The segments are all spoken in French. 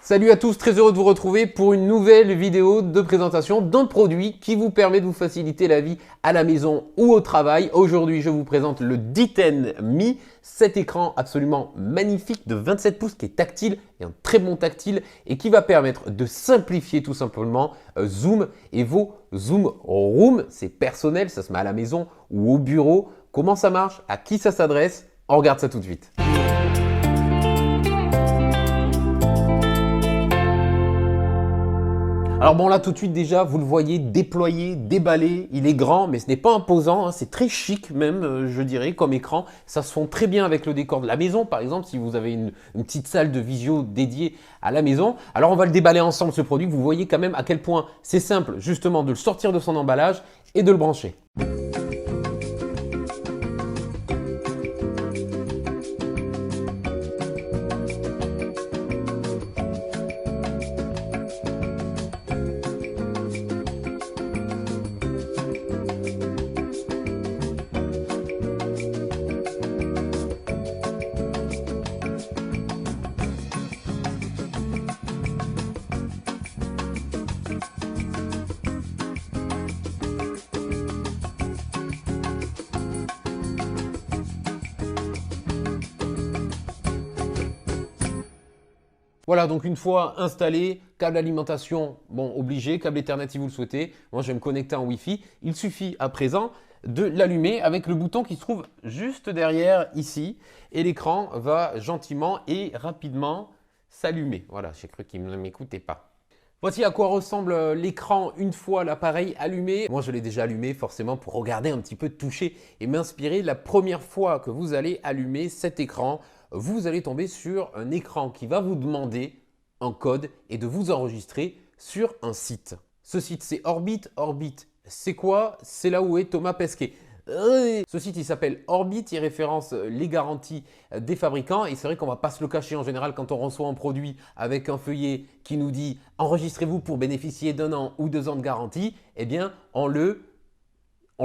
Salut à tous, très heureux de vous retrouver pour une nouvelle vidéo de présentation d'un produit qui vous permet de vous faciliter la vie à la maison ou au travail. Aujourd'hui, je vous présente le D10 Me, cet écran absolument magnifique de 27 pouces qui est tactile et un très bon tactile et qui va permettre de simplifier tout simplement Zoom et vos Zoom Room. C'est personnel, ça se met à la maison ou au bureau. Comment ça marche? À qui ça s'adresse? On regarde ça tout de suite. Alors bon, là tout de suite déjà, vous le voyez déployé, déballé, il est grand mais ce n'est pas imposant, hein, c'est très chic même, je dirais, comme écran. Ça se fond très bien avec le décor de la maison, par exemple, si vous avez une petite salle de visio dédiée à la maison. Alors on va le déballer ensemble ce produit, vous voyez quand même à quel point c'est simple justement de le sortir de son emballage et de le brancher. Voilà, donc une fois installé, câble alimentation, bon, obligé, câble Ethernet si vous le souhaitez. Moi, je vais me connecter en Wi-Fi. Il suffit à présent de l'allumer avec le bouton qui se trouve juste derrière ici. Et l'écran va gentiment et rapidement s'allumer. Voilà, j'ai cru qu'il ne m'écoutait pas. Voici à quoi ressemble l'écran une fois l'appareil allumé. Moi, je l'ai déjà allumé forcément pour regarder un petit peu, toucher et m'inspirer. La première fois que vous allez allumer cet écran, vous allez tomber sur un écran qui va vous demander un code et de vous enregistrer sur un site. Ce site, c'est Orbit. Orbit, c'est quoi? C'est là où est Thomas Pesquet. Ce site, il s'appelle Orbit, il référence les garanties des fabricants et c'est vrai qu'on ne va pas se le cacher en général quand on reçoit un produit avec un feuillet qui nous dit « Enregistrez-vous pour bénéficier d'1 an ou 2 ans de garantie », eh bien, on le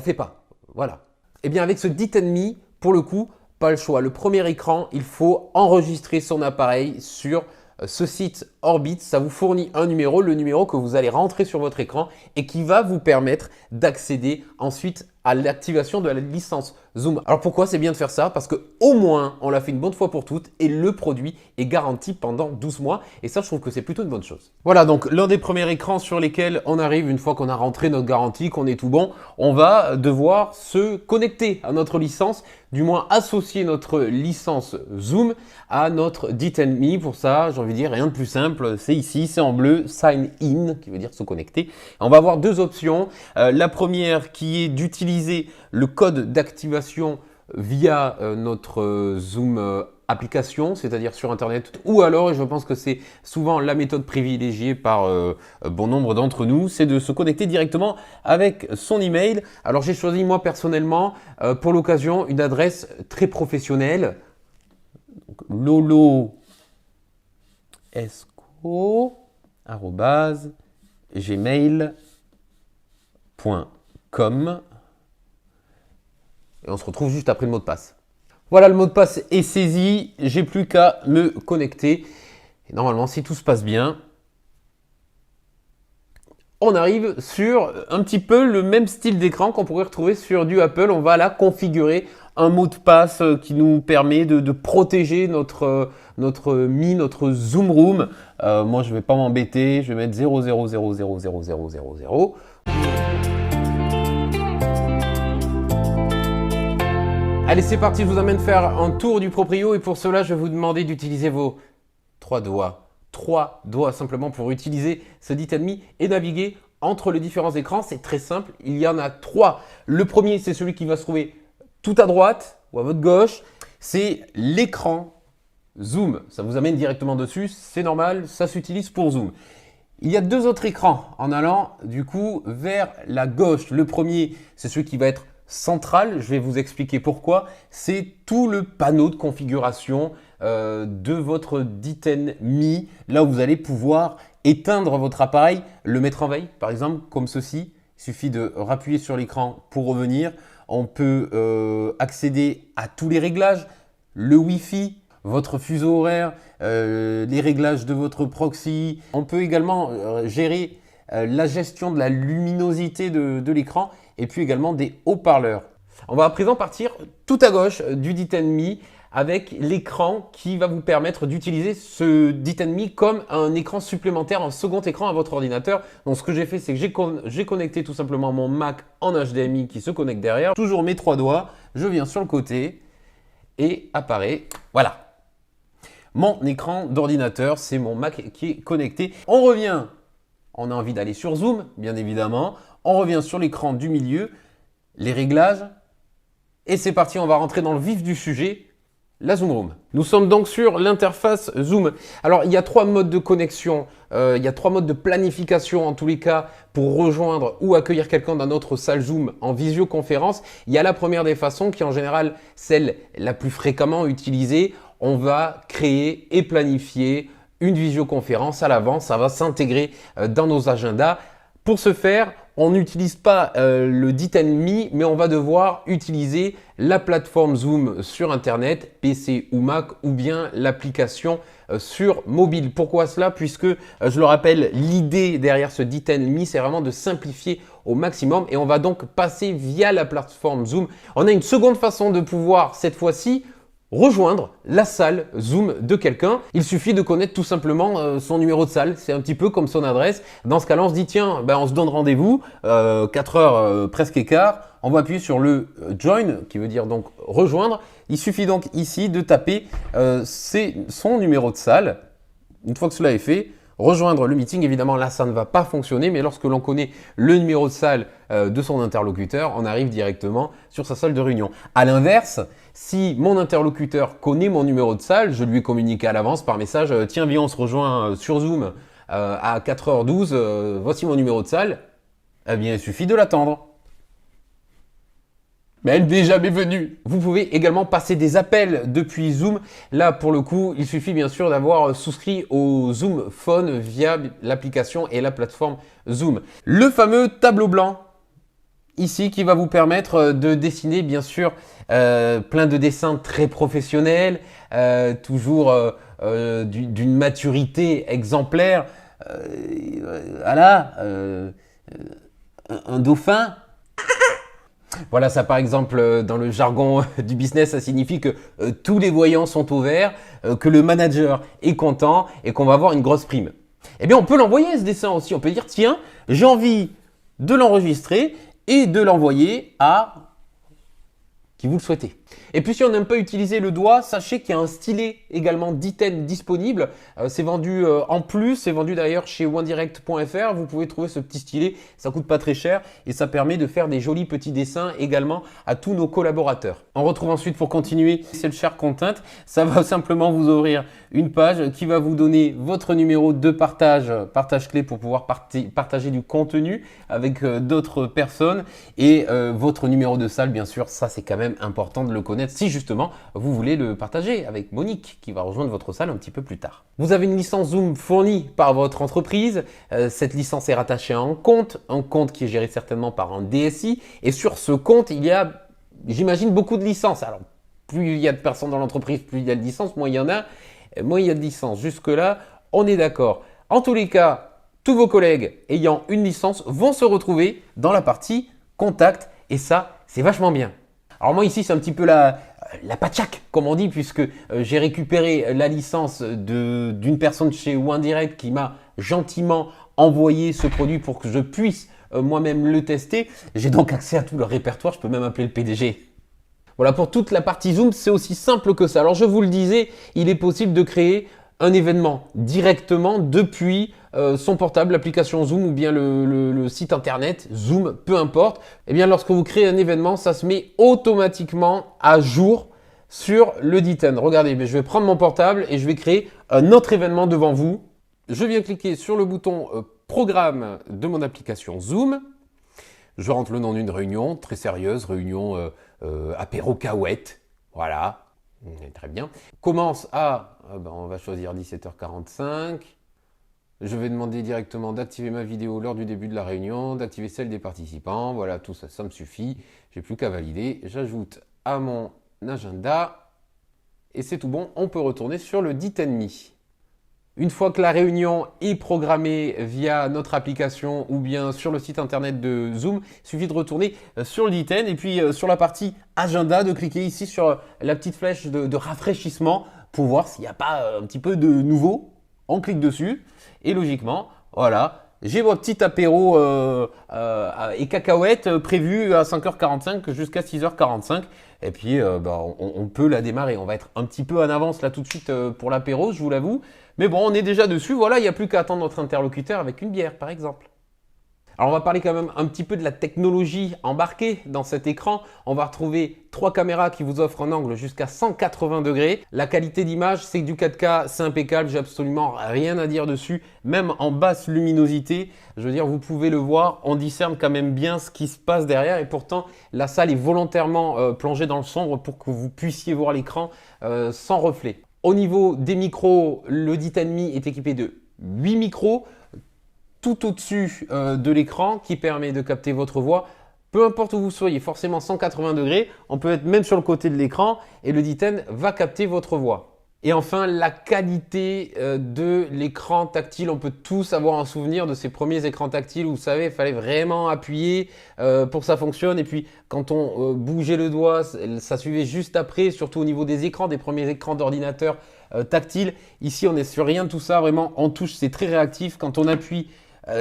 fait pas. Voilà. Eh bien, avec ce D10 Me, pour le coup, pas le choix. Le premier écran, il faut enregistrer son appareil sur ce site Orbit. Ça vous fournit un numéro, le numéro que vous allez rentrer sur votre écran et qui va vous permettre d'accéder ensuite à l'activation de la licence Zoom. Alors pourquoi c'est bien de faire ça? Parce qu'au moins, on l'a fait une bonne fois pour toutes et le produit est garanti pendant 12 mois. Et ça, je trouve que c'est plutôt une bonne chose. Voilà, donc l'un des premiers écrans sur lesquels on arrive une fois qu'on a rentré notre garantie, qu'on est tout bon, on va devoir se connecter à notre licence, du moins associer notre licence Zoom à notre D10 Me. Pour ça, j'ai envie de dire rien de plus simple, c'est ici, c'est en bleu, Sign In, qui veut dire se connecter. On va avoir deux options. La première qui est d'utiliser le code d'activation via notre Zoom application, c'est-à-dire sur Internet, ou alors, et je pense que c'est souvent la méthode privilégiée par bon nombre d'entre nous, c'est de se connecter directement avec son email. Alors j'ai choisi moi personnellement pour l'occasion une adresse très professionnelle, loloesco@gmail.com et on se retrouve juste après le mot de passe. Voilà, le mot de passe est saisi, j'ai plus qu'à me connecter. Et normalement, si tout se passe bien, on arrive sur un petit peu le même style d'écran qu'on pourrait retrouver sur du Apple. On va là configurer un mot de passe qui nous permet de protéger notre Zoom Room. Moi, je ne vais pas m'embêter, je vais mettre 00000000. Allez, c'est parti, je vous emmène faire un tour du proprio et pour cela, je vais vous demander d'utiliser vos 3 doigts. 3 doigts simplement pour utiliser ce D10 Me et naviguer entre les différents écrans. C'est très simple, il y en a 3. Le premier, c'est celui qui va se trouver tout à droite ou à votre gauche. C'est l'écran Zoom. Ça vous amène directement dessus, c'est normal, ça s'utilise pour Zoom. Il y a deux autres écrans en allant du coup vers la gauche. Le premier, c'est celui qui va être central, je vais vous expliquer pourquoi. C'est tout le panneau de configuration de votre D10 Me, là où vous allez pouvoir éteindre votre appareil, le mettre en veille par exemple, comme ceci. Il suffit de rappuyer sur l'écran pour revenir. On peut accéder à tous les réglages, le Wi-Fi, votre fuseau horaire, les réglages de votre proxy. On peut également gérer la gestion de la luminosité de l'écran et puis également des haut-parleurs. On va à présent partir tout à gauche du DTenMe avec l'écran qui va vous permettre d'utiliser ce DTenMe comme un écran supplémentaire, un second écran à votre ordinateur. Donc ce que j'ai fait, c'est que j'ai connecté tout simplement mon Mac en HDMI qui se connecte derrière. Toujours mes 3 doigts, je viens sur le côté et apparaît, voilà. Mon écran d'ordinateur, c'est mon Mac qui est connecté. On revient, on a envie d'aller sur Zoom, bien évidemment. On revient sur l'écran du milieu, les réglages. Et c'est parti, on va rentrer dans le vif du sujet. La Zoom Room. Nous sommes donc sur l'interface Zoom. Alors, il y a 3 modes de connexion, il y a 3 modes de planification en tous les cas pour rejoindre ou accueillir quelqu'un dans notre salle Zoom en visioconférence. Il y a la première des façons qui est en général celle la plus fréquemment utilisée. On va créer et planifier une visioconférence à l'avance. Ça va s'intégrer dans nos agendas. Pour ce faire, on n'utilise pas le DTenMe, mais on va devoir utiliser la plateforme Zoom sur Internet, PC ou Mac, ou bien l'application sur mobile. Pourquoi cela? Puisque, je le rappelle, l'idée derrière ce DTenMe, c'est vraiment de simplifier au maximum et on va donc passer via la plateforme Zoom. On a une seconde façon de pouvoir, cette fois-ci, rejoindre la salle Zoom de quelqu'un. Il suffit de connaître tout simplement son numéro de salle. C'est un petit peu comme son adresse. Dans ce cas-là, on se dit tiens, on se donne rendez-vous, 4 heures presque écart. On va appuyer sur le join, qui veut dire donc rejoindre. Il suffit donc ici de taper son numéro de salle. Une fois que cela est fait, rejoindre le meeting. Évidemment, là, ça ne va pas fonctionner, mais lorsque l'on connaît le numéro de salle de son interlocuteur, on arrive directement sur sa salle de réunion. À l'inverse, si mon interlocuteur connaît mon numéro de salle, je lui ai communiqué à l'avance par message « Tiens, viens, on se rejoint sur Zoom à 4h12, voici mon numéro de salle », eh bien, il suffit de l'attendre. Mais elle n'est jamais venue. Vous pouvez également passer des appels depuis Zoom. Là, pour le coup, il suffit bien sûr d'avoir souscrit au Zoom Phone via l'application et la plateforme Zoom. Le fameux tableau blanc, ici, qui va vous permettre de dessiner bien sûr plein de dessins très professionnels, toujours d'une maturité exemplaire. Voilà, un dauphin. Voilà, ça par exemple, dans le jargon du business, ça signifie que tous les voyants sont au vert, que le manager est content et qu'on va avoir une grosse prime. Eh bien, on peut l'envoyer ce dessin aussi. On peut dire, tiens, j'ai envie de l'enregistrer et de l'envoyer à qui vous le souhaitez. Et puis si on n'aime pas utiliser le doigt, sachez qu'il y a un stylet également d'Iten disponible. C'est vendu en plus, c'est vendu d'ailleurs chez onedirect.fr. Vous pouvez trouver ce petit stylet, ça coûte pas très cher et ça permet de faire des jolis petits dessins également à tous nos collaborateurs. On retrouve ensuite pour continuer, c'est le Share Content. Ça va simplement vous ouvrir une page qui va vous donner votre numéro de partage clé pour pouvoir partager du contenu avec d'autres personnes et votre numéro de salle, bien sûr, ça c'est quand même important de le connaître si justement vous voulez le partager avec Monique qui va rejoindre votre salle un petit peu plus tard. Vous avez une licence Zoom fournie par votre entreprise. Cette licence est rattachée à un compte qui est géré certainement par un DSI et sur ce compte il y a, j'imagine, beaucoup de licences. Alors plus il y a de personnes dans l'entreprise, plus il y a de licences, moins il y en a, moins il y a de licences. Jusque là, on est d'accord. En tous les cas, tous vos collègues ayant une licence vont se retrouver dans la partie contact et ça, c'est vachement bien. Alors moi ici, c'est un petit peu la patchak, comme on dit, puisque j'ai récupéré la licence d'une personne chez OneDirect qui m'a gentiment envoyé ce produit pour que je puisse moi-même le tester. J'ai donc accès à tout le répertoire, je peux même appeler le PDG. Voilà, pour toute la partie Zoom, c'est aussi simple que ça. Alors je vous le disais, il est possible de créer un événement directement depuis son portable, l'application Zoom ou bien le site internet Zoom, peu importe. Eh bien, lorsque vous créez un événement, ça se met automatiquement à jour sur le DTen. Regardez, je vais prendre mon portable et je vais créer un autre événement devant vous. Je viens cliquer sur le bouton Programme de mon application Zoom. Je rentre le nom d'une réunion très sérieuse, réunion apéro cahuète. Voilà, très bien. Commence à, on va choisir 17h45. Je vais demander directement d'activer ma vidéo lors du début de la réunion, d'activer celle des participants. Voilà, tout ça, ça me suffit. J'ai plus qu'à valider. J'ajoute à mon agenda. et c'est tout bon, on peut retourner sur le D10 Mi. Une fois que la réunion est programmée via notre application ou bien sur le site internet de Zoom, il suffit de retourner sur le D10 et puis sur la partie agenda, de cliquer ici sur la petite flèche de rafraîchissement pour voir s'il n'y a pas un petit peu de nouveau. On clique dessus et logiquement, voilà, j'ai mon petit apéro et cacahuètes prévu à 5h45 jusqu'à 6h45. Et puis, on peut la démarrer. On va être un petit peu en avance là tout de suite pour l'apéro, je vous l'avoue. Mais bon, on est déjà dessus. Voilà, il n'y a plus qu'à attendre notre interlocuteur avec une bière, par exemple. Alors, on va parler quand même un petit peu de la technologie embarquée dans cet écran. On va retrouver 3 caméras qui vous offrent un angle jusqu'à 180 degrés. La qualité d'image, c'est du 4K, c'est impeccable. J'ai absolument rien à dire dessus, même en basse luminosité. Je veux dire, vous pouvez le voir, on discerne quand même bien ce qui se passe derrière. Et pourtant, la salle est volontairement plongée dans le sombre pour que vous puissiez voir l'écran sans reflet. Au niveau des micros, le D10 Mi est équipé de 8 micros tout au-dessus de l'écran qui permet de capter votre voix. Peu importe où vous soyez, forcément 180 degrés, on peut être même sur le côté de l'écran et le D10 va capter votre voix. Et enfin, la qualité de l'écran tactile. On peut tous avoir un souvenir de ces premiers écrans tactiles où vous savez, il fallait vraiment appuyer pour que ça fonctionne. Et puis, quand on bougeait le doigt, ça suivait juste après, surtout au niveau des écrans, des premiers écrans d'ordinateur tactiles. Ici, on n'est sur rien de tout ça. Vraiment, en touche, c'est très réactif. Quand on appuie,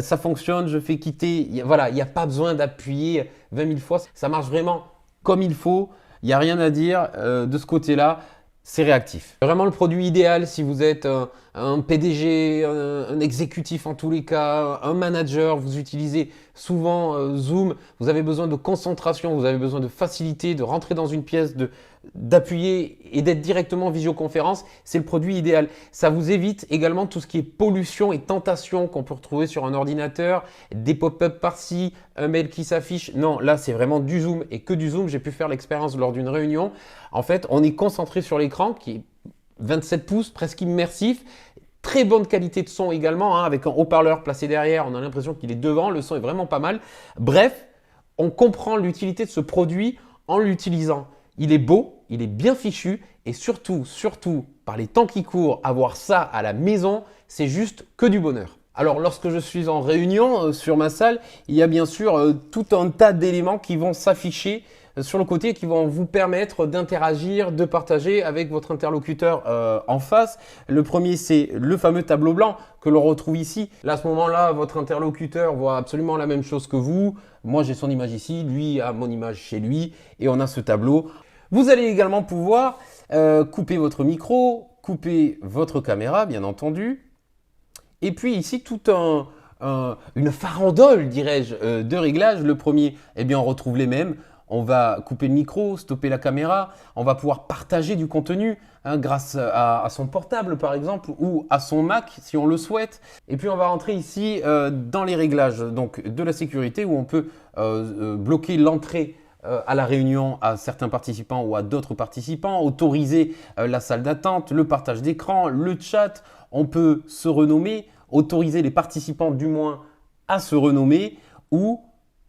ça fonctionne. Je fais quitter. Voilà, il n'y a pas besoin d'appuyer 20 000 fois. Ça marche vraiment comme il faut. Il n'y a rien à dire de ce côté-là. C'est réactif. Vraiment le produit idéal si vous êtes un PDG, un exécutif en tous les cas, un manager, vous utilisez souvent Zoom, vous avez besoin de concentration, vous avez besoin de facilité, de rentrer dans une pièce, d'appuyer et d'être directement en visioconférence, c'est le produit idéal. Ça vous évite également tout ce qui est pollution et tentation qu'on peut retrouver sur un ordinateur, des pop-up par-ci, un mail qui s'affiche. Non, là c'est vraiment du Zoom et que du Zoom. J'ai pu faire l'expérience lors d'une réunion. En fait, on est concentré sur l'écran qui est 27 pouces, presque immersif. Très bonne qualité de son également, hein, avec un haut-parleur placé derrière. On a l'impression qu'il est devant, le son est vraiment pas mal. Bref, on comprend l'utilité de ce produit en l'utilisant. Il est beau, il est bien fichu et surtout, par les temps qui courent, avoir ça à la maison, c'est juste que du bonheur. Alors, lorsque je suis en réunion sur ma salle, il y a bien sûr tout un tas d'éléments qui vont s'afficher sur le côté qui vont vous permettre d'interagir, de partager avec votre interlocuteur en face. Le premier, c'est le fameux tableau blanc que l'on retrouve ici. Là, à ce moment-là, votre interlocuteur voit absolument la même chose que vous. Moi, j'ai son image ici, lui a mon image chez lui et on a ce tableau. Vous allez également pouvoir couper votre micro, couper votre caméra, bien entendu. Et puis ici, une farandole, dirais-je, de réglages. Le premier, eh bien, on retrouve les mêmes. On va couper le micro, stopper la caméra. On va pouvoir partager du contenu grâce à son portable, par exemple, ou à son Mac, si on le souhaite. Et puis, on va rentrer ici dans les réglages donc, de la sécurité, où on peut bloquer l'entrée à la réunion à certains participants ou à d'autres participants, autoriser la salle d'attente, le partage d'écran, le chat. On peut se renommer, autoriser les participants du moins à se renommer ou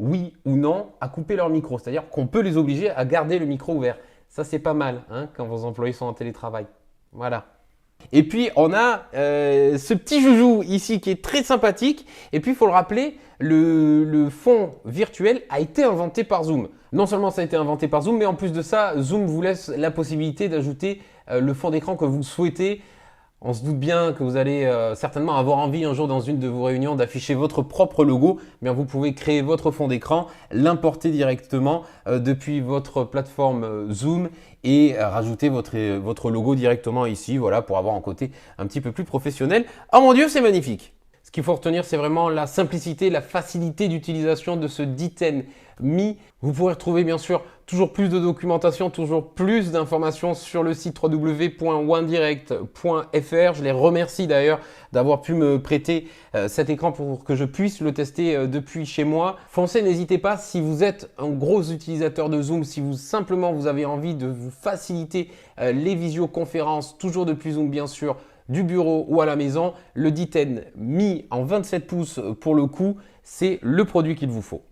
oui ou non à couper leur micro. C'est-à-dire qu'on peut les obliger à garder le micro ouvert. Ça, c'est pas mal hein, quand vos employés sont en télétravail. Voilà. Et puis, on a ce petit joujou ici qui est très sympathique. Et puis, il faut le rappeler, le fond virtuel a été inventé par Zoom. Non seulement ça a été inventé par Zoom, mais en plus de ça, Zoom vous laisse la possibilité d'ajouter le fond d'écran que vous souhaitez. On se doute bien que vous allez certainement avoir envie un jour dans une de vos réunions d'afficher votre propre logo. Bien, vous pouvez créer votre fond d'écran, l'importer directement depuis votre plateforme Zoom et rajouter votre logo directement ici, voilà, pour avoir un côté un petit peu plus professionnel. Oh mon Dieu, c'est magnifique! Ce qu'il faut retenir, c'est vraiment la simplicité, la facilité d'utilisation de ce D10 Mi. Vous pourrez retrouver bien sûr toujours plus de documentation, toujours plus d'informations sur le site www.onedirect.fr. Je les remercie d'ailleurs d'avoir pu me prêter cet écran pour que je puisse le tester depuis chez moi. Foncez, n'hésitez pas si vous êtes un gros utilisateur de Zoom, si vous avez envie de vous faciliter les visioconférences, toujours depuis Zoom bien sûr, du bureau ou à la maison, le D10 Mi en 27 pouces pour le coup, c'est le produit qu'il vous faut.